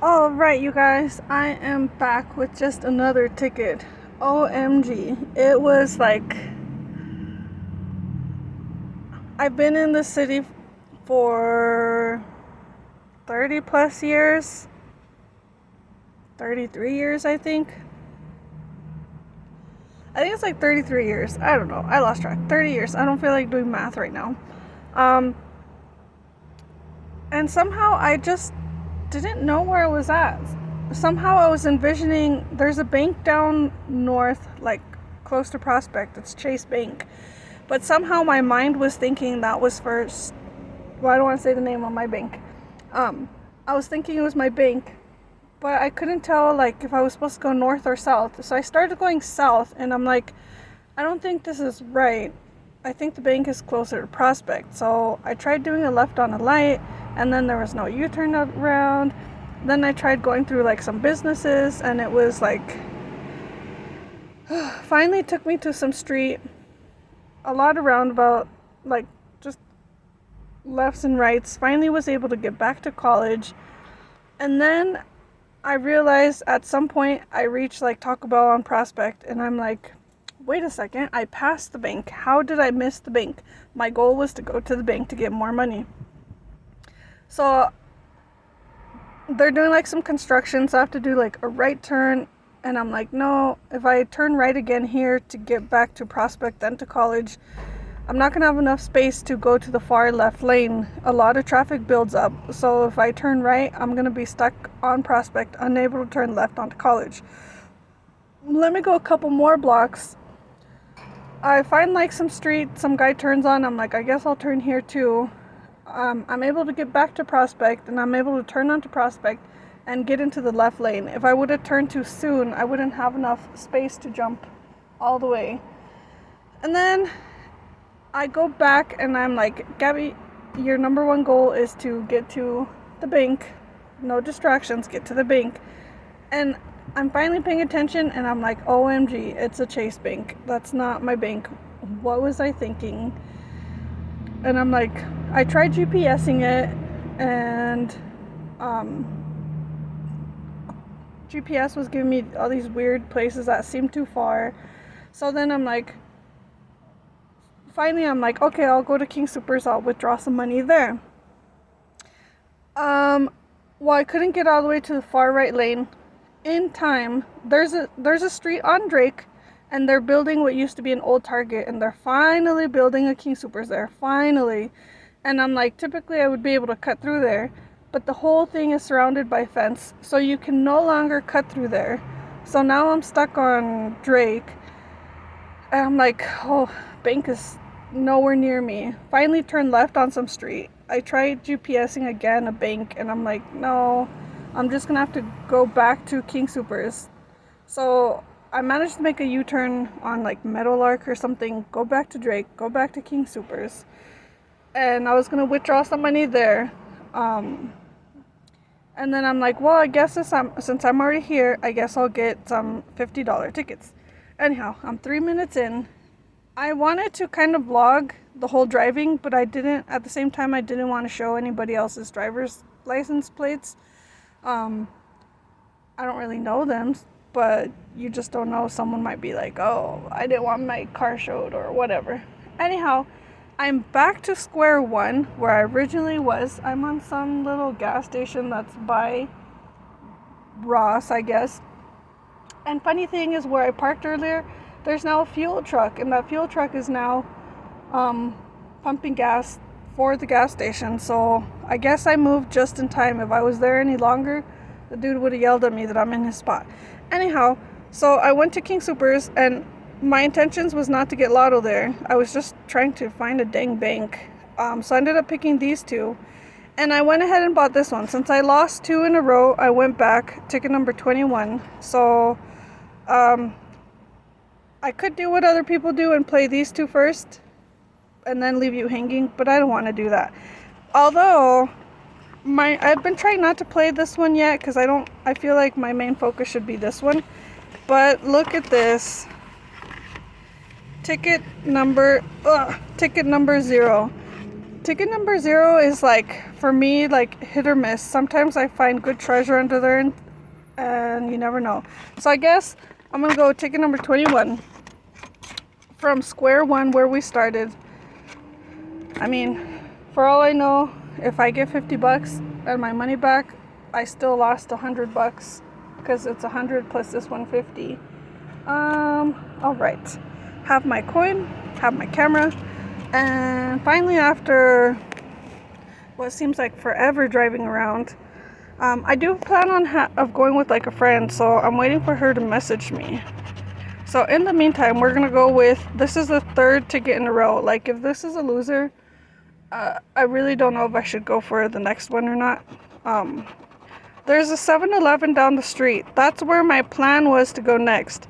All right, you guys, I am back with just another ticket. OMG. It was like I've been in the city for 30 plus years, 33 years, I think. I think it's like 33 years. I don't know. I lost track. 30 years. I don't feel like doing math right now. Um, and somehow I just didn't know where I was at. Somehow I was envisioning there's a bank down north, like close to Prospect. It's Chase Bank. But somehow my mind was thinking that was first. Well, I don't want to say the name of my bank. Um, I was thinking it was my bank, but I couldn't tell like if I was supposed to go north or south. So I started going south, and I'm like, I don't think this is right. I think the bank is closer to Prospect. So I tried doing a left on a light, and then there was no U-turn around. Then I tried going through like some businesses, and it was like finally took me to some street, a lot of roundabout, like just lefts and rights. Finally was able to get back to college, and then I realized at some point I reached like Taco Bell on Prospect, and I'm like, wait a second, I passed the bank. How did I miss the bank? My goal was to go to the bank to get more money. So they're doing like some construction, so I have to do like a right turn, and I'm like, no, if I turn right again here to get back to Prospect then to college, I'm not gonna have enough space to go to the far left lane. A lot of traffic builds up, so if I turn right, I'm gonna be stuck on Prospect, unable to turn left onto college. Let me go a couple more blocks. I find like some street, some guy turns on. I'm like, I guess I'll turn here too. I'm able to get back to Prospect, and I'm able to turn onto Prospect and get into the left lane. If I would have turned too soon, I wouldn't have enough space to jump all the way. And then I go back, and I'm like, Gabby, your number one goal is to get to the bank. No distractions, get to the bank. And I'm finally paying attention, and I'm like, OMG, it's a Chase Bank. That's not my bank. What was I thinking? And I'm like, I tried GPSing it, and GPS was giving me all these weird places that seemed too far. So then finally I'm like, okay, I'll go to King Soopers, I'll withdraw some money there. Well, I couldn't get all the way to the far right lane in time. There's a street on Drake, and they're building what used to be an old Target, and they're finally building a King Soopers there, finally. And I'm like, typically I would be able to cut through there, but the whole thing is surrounded by fence, so you can no longer cut through there. So now I'm stuck on Drake, and I'm like, oh, bank is nowhere near me. Finally turned left on some street. I tried GPSing again a bank, and I'm like, no, I'm just gonna have to go back to King Soopers. So I managed to make a U-turn on like Meadowlark or something, go back to Drake, go back to King Soopers, and I was gonna withdraw some money there. And then I'm like, well, I guess since I'm already here, I guess I'll get some $50 tickets. Anyhow, I'm 3 minutes in. I wanted to kind of vlog the whole driving, but I didn't. At the same time, I didn't want to show anybody else's driver's license plates. I don't really know them, but you just don't know. Someone might be like, oh, I didn't want my car showed or whatever. Anyhow, I'm back to square one where I originally was. I'm on some little gas station that's by Ross, I guess. And funny thing is, where I parked earlier, there's now a fuel truck, and that fuel truck is now pumping gas for the gas station. So I guess I moved just in time. If I was there any longer, the dude would have yelled at me that I'm in his spot. Anyhow, so I went to King Soopers, and my intentions was not to get lotto there. I was just trying to find a dang bank. So I ended up picking these two, and I went ahead and bought this one. Since I lost two in a row, I went back, ticket number 21. So I could do what other people do and play these two first and then leave you hanging, but I don't want to do that. Although I've been trying not to play this one yet, because I feel like my main focus should be this one. But look at this. Ticket number 0. Ticket number 0 is like, for me, like hit or miss. Sometimes I find good treasure under there, and you never know. So I guess I'm gonna go ticket number 21 from square one where we started. I mean, for all I know, if I get $50 and my money back, I still lost $100 because it's 100 plus this 150. All right. Have my coin, have my camera, and finally, after what seems like forever driving around, I do plan on of going with like a friend, so I'm waiting for her to message me. So in the meantime, we're gonna go with, this is the third ticket in a row. Like, if this is a loser, I really don't know if I should go for the next one or not. There's a 7-Eleven down the street. That's where my plan was to go next.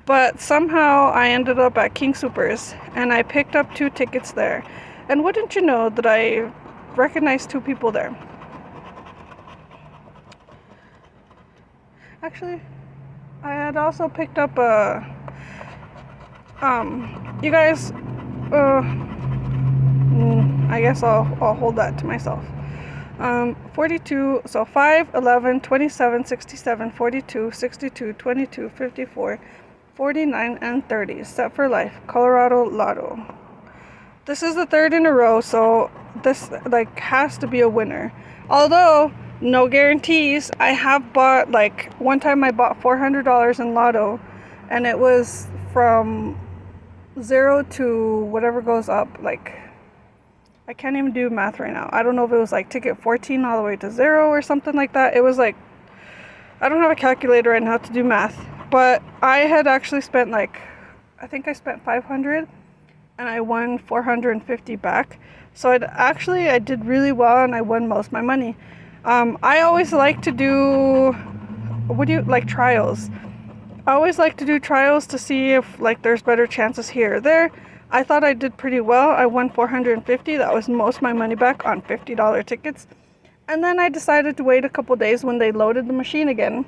But somehow I ended up at King Soopers, and I picked up 2 tickets there. And wouldn't you know that I recognized 2 people there. Actually, I had also picked up you guys, I guess I'll hold that to myself. 42, so 5, 11, 27, 67, 42, 62, 22, 54, 49, and 30. Set for life, Colorado Lotto. This is the third in a row, so this like has to be a winner. Although, no guarantees. I have bought, like, one time I bought $400 in Lotto, and it was from 0 to whatever goes up, like, I can't even do math right now. I don't know if it was like ticket 14 all the way to 0 or something like that. It was like, I don't have a calculator right now to do math, but I had actually spent like, I think I spent $500 and I won $450 back. So I did really well, and I won most of my money. I always like to do, trials. I always like to do trials to see if like there's better chances here or there. I thought I did pretty well. I won $450. That was most of my money back on $50 tickets. And then I decided to wait a couple days when they loaded the machine again.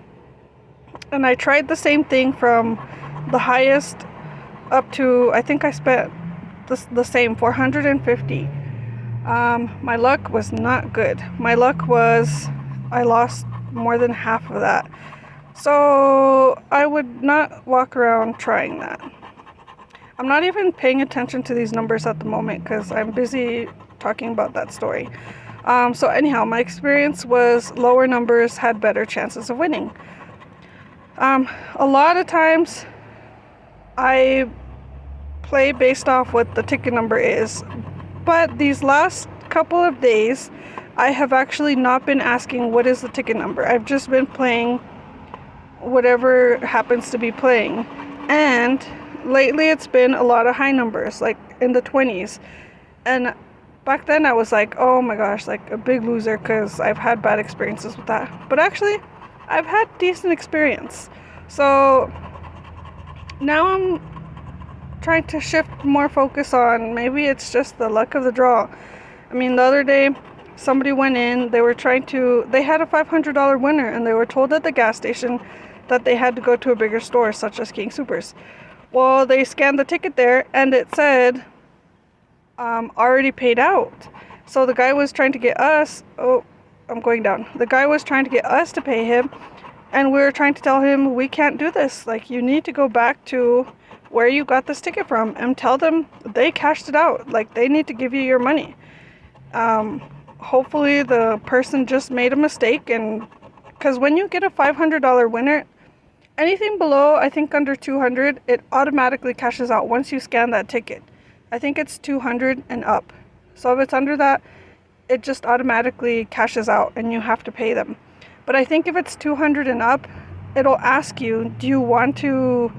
And I tried the same thing from the highest up to, I think I spent the same, $450. My luck was not good. My luck was, I lost more than half of that. So I would not walk around trying that. I'm not even paying attention to these numbers at the moment because I'm busy talking about that story. So anyhow, my experience was lower numbers had better chances of winning. A lot of times I play based off what the ticket number is, but these last couple of days I have actually not been asking what is the ticket number. I've just been playing whatever happens to be playing, and lately it's been a lot of high numbers, like in the 20s. And back then I was like, oh my gosh, like a big loser because I've had bad experiences with that. But actually, I've had decent experience. So now I'm trying to shift more focus on maybe it's just the luck of the draw. I mean, the other day somebody went in, they had a $500 winner, and they were told at the gas station that they had to go to a bigger store such as King Soopers. Well, they scanned the ticket there, and it said, already paid out. So the guy was trying to get us, the guy was trying to get us to pay him, and we were trying to tell him, we can't do this. Like, you need to go back to where you got this ticket from and tell them they cashed it out. Like, they need to give you your money. Hopefully the person just made a mistake, and because when you get a $500 winner, anything below, I think under 200, it automatically cashes out once you scan that ticket. I think it's 200 and up. So if it's under that, it just automatically cashes out and you have to pay them. But I think if it's 200 and up, it'll ask you, do you want to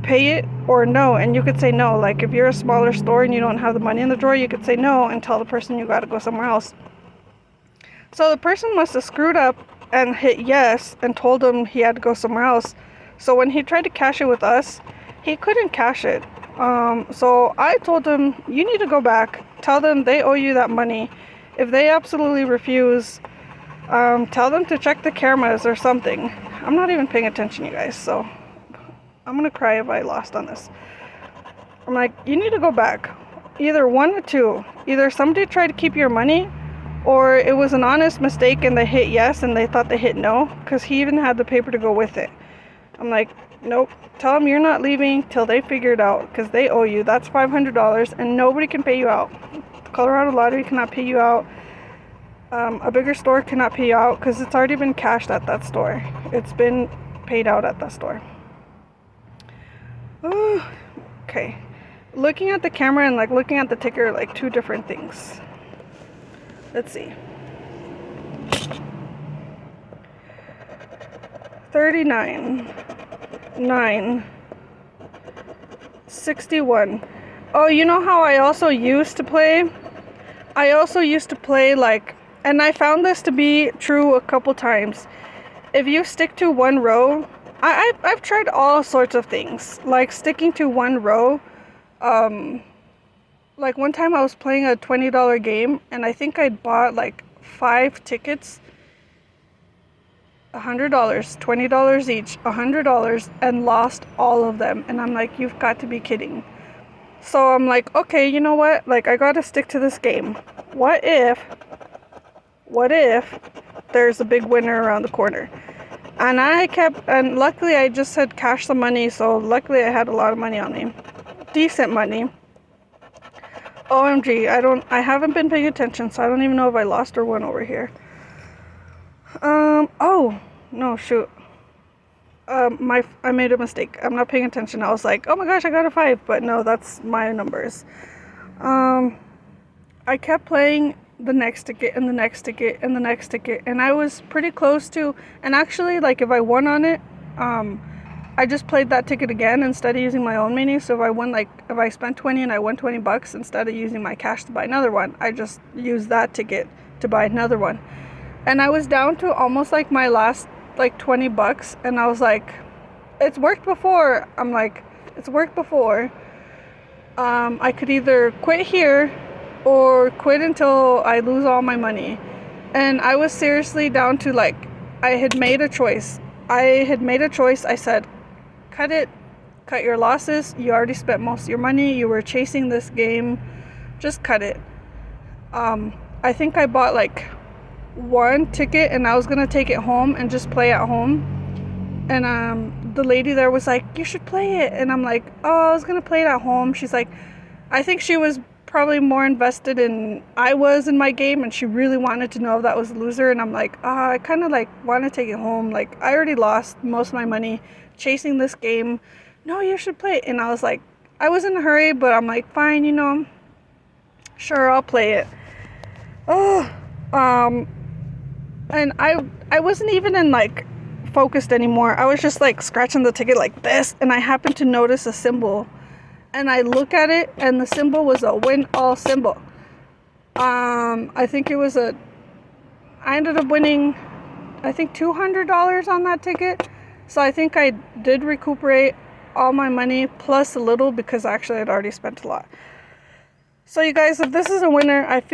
pay it or no? And you could say no. Like, if you're a smaller store and you don't have the money in the drawer, you could say no and tell the person you got to go somewhere else. So the person must have screwed up and hit yes and told him he had to go somewhere else. So when he tried to cash it with us, he couldn't cash it. So I told him, you need to go back, tell them they owe you that money. If they absolutely refuse, tell them to check the cameras or something. I'm not even paying attention, you guys, so I'm gonna cry if I lost on this. I'm like, you need to go back. either one or two. Either somebody tried to keep your money, or it was an honest mistake and they hit yes and they thought they hit no, because he even had the paper to go with it. I'm like, nope, tell them you're not leaving till they figure it out, because they owe you. That's $500 and nobody can pay you out. The Colorado Lottery cannot pay you out. A bigger store cannot pay you out because it's already been cashed at that store. It's been paid out at that store. Okay. Looking at the camera and like looking at the ticker are like two different things. Let's see. 39, 9, 61. Oh, you know how I also used to play? I also used to play like, and I found this to be true a couple times. If you stick to one row, I've tried all sorts of things, like sticking to one row. Like one time I was playing a $20 game, and I think I'd bought like 5 tickets, $100, $20 each, $100, and lost all of them. And I'm like, you've got to be kidding. So I'm like, okay, you know what? Like, I gotta stick to this game. What if there's a big winner around the corner? And luckily I just had cashed the money, so luckily I had a lot of money on me. Decent money. OMG, I haven't been paying attention, so I don't even know if I lost or won over here. Oh, no, shoot. I made a mistake. I'm not paying attention. I was like, oh my gosh, I got a 5, but no, that's my numbers. I kept playing the next ticket and the next ticket and the next ticket, and I was pretty close to, and actually, like, if I won on it, I just played that ticket again instead of using my own mini. So if I spent 20 and I won $20, instead of using my cash to buy another one, I just used that ticket to buy another one. And I was down to almost like my last like $20, and I was like, it's worked before. I'm like, it's worked before. I could either quit here or quit until I lose all my money. And I was seriously down to like, I had made a choice. I said, cut it, cut your losses. You already spent most of your money. You were chasing this game. Just cut it. I think I bought like 1 ticket, and I was gonna take it home and just play at home. And the lady there was like, you should play it. And I'm like, oh, I was gonna play it at home. She's like, I think she was probably more invested in I was in my game, and she really wanted to know if that was a loser. And I'm like, I kind of like want to take it home. Like, I already lost most of my money chasing this game. No, you should play it. And I was like, I was in a hurry, but I'm like, fine, sure, I'll play it. And I wasn't even in like focused anymore. I was just like scratching the ticket like this, and I happened to notice a symbol, and I look at it, and the symbol was a win all symbol. I think I ended up winning, I think $200 on that ticket. So I think I did recuperate all my money plus a little, because actually I'd already spent a lot. So you guys, if this is a winner, if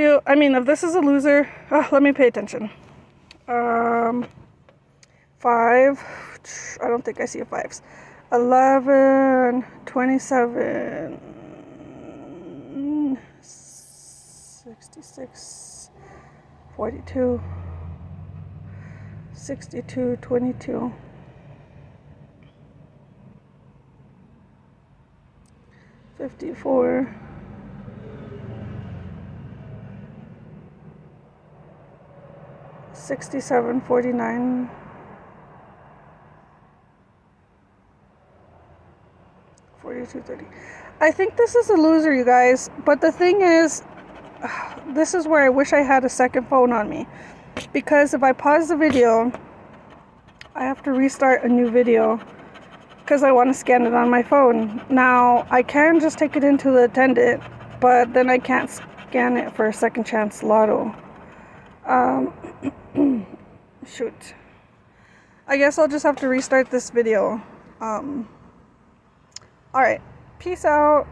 this is a loser, let me pay attention. 5, I don't think I see a 5s. 11, 27, 66, 42, 62, 22, 54, 67, 49, 42, 30. I think this is a loser, you guys. But the thing is, this is where I wish I had a second phone on me. Because if I pause the video, I have to restart a new video because I want to scan it on my phone. Now, I can just take it into the attendant, but then I can't scan it for a second chance lotto. Shoot. I guess I'll just have to restart this video. Alright. Peace out.